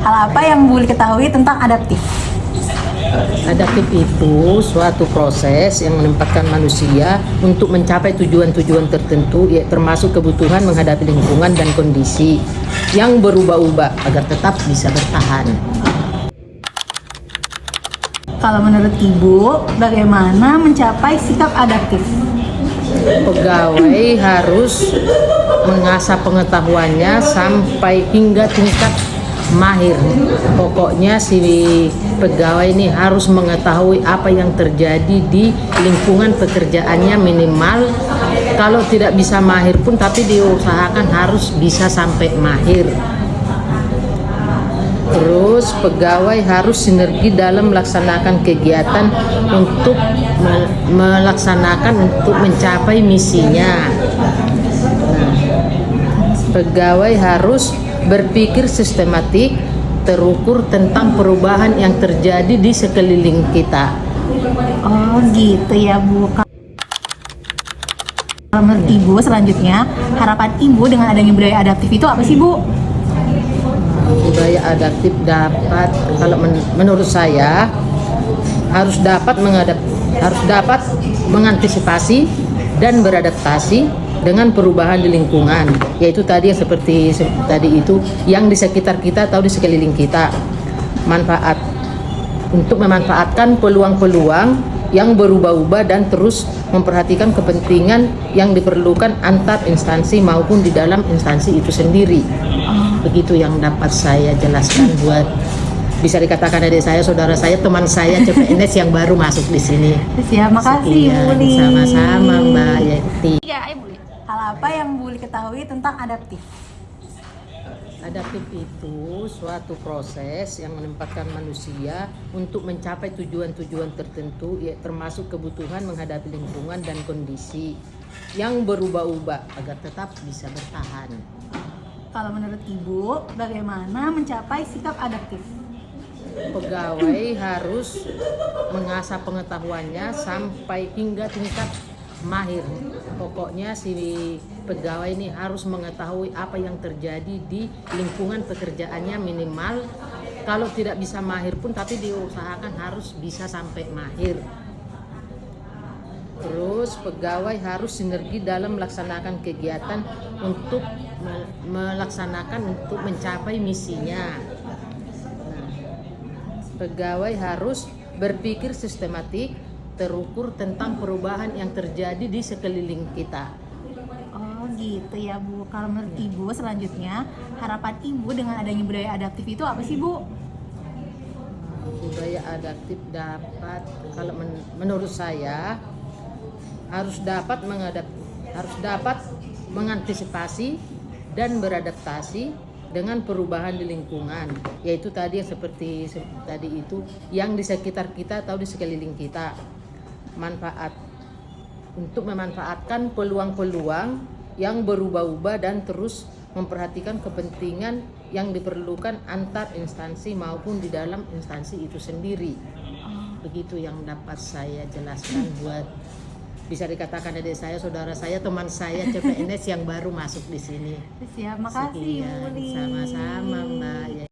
Hal apa yang boleh ketahui tentang adaptif? Adaptif itu suatu proses yang menempatkan manusia untuk mencapai tujuan-tujuan tertentu, ya, termasuk kebutuhan menghadapi lingkungan dan kondisi yang berubah-ubah agar tetap bisa bertahan. Kalau menurut Ibu, bagaimana mencapai sikap adaptif? Pegawai harus mengasah pengetahuannya sampai hingga tingkat mahir. Pokoknya si pegawai ini harus mengetahui apa yang terjadi di lingkungan pekerjaannya minimal. Kalau tidak bisa mahir pun, tapi diusahakan harus bisa sampai mahir. Terus pegawai harus sinergi dalam melaksanakan kegiatan untuk untuk mencapai misinya. Pegawai harus berpikir sistematik, terukur tentang perubahan yang terjadi di sekeliling kita. Oh gitu ya Bu. Kalau menurut Ibu selanjutnya, harapan Ibu dengan adanya budaya adaptif itu apa sih Bu? Budaya adaptif dapat, kalau menurut saya harus dapat mengantisipasi dan beradaptasi dengan perubahan di lingkungan, yaitu tadi yang seperti tadi itu yang di sekitar kita atau di sekeliling kita. Untuk memanfaatkan peluang-peluang yang berubah-ubah dan terus memperhatikan kepentingan yang diperlukan antar instansi maupun di dalam instansi itu sendiri. Begitu yang dapat saya jelaskan buat bisa dikatakan adik saya, saudara saya, teman saya CPNS yang baru masuk di sini. Ya, makasih Bu Li. Sama-sama Mbak Yeti. Ya, Bu Li. Hal apa yang boleh ketahui tentang adaptif? Adaptif itu suatu proses yang menempatkan manusia untuk mencapai tujuan-tujuan tertentu, ya, termasuk kebutuhan menghadapi lingkungan dan kondisi yang berubah-ubah agar tetap bisa bertahan. Kalau menurut Ibu, bagaimana mencapai sikap adaptif? Pegawai harus mengasah pengetahuannya sampai hingga tingkat mahir. Pokoknya si pegawai ini harus mengetahui apa yang terjadi di lingkungan pekerjaannya minimal. Kalau tidak bisa mahir pun, tapi diusahakan harus bisa sampai mahir. Terus pegawai harus sinergi dalam melaksanakan kegiatan untuk mencapai misinya. Pegawai harus berpikir sistematik, terukur tentang perubahan yang terjadi di sekeliling kita. Oh gitu ya Bu. Kalau menurut Ibu selanjutnya, harapan Ibu dengan adanya budaya adaptif itu apa sih Bu? Budaya adaptif dapat, kalau menurut saya harus dapat mengantisipasi dan beradaptasi dengan perubahan di lingkungan, yaitu tadi yang seperti tadi itu yang di sekitar kita atau di sekeliling kita. Untuk memanfaatkan peluang-peluang yang berubah-ubah dan terus memperhatikan kepentingan yang diperlukan antar instansi maupun di dalam instansi itu sendiri. Begitu yang dapat saya jelaskan buat bisa dikatakan adik saya, saudara saya, teman saya CPNS yang baru masuk di sini. Ya, makasih Bu Li. Sama-sama Mbak.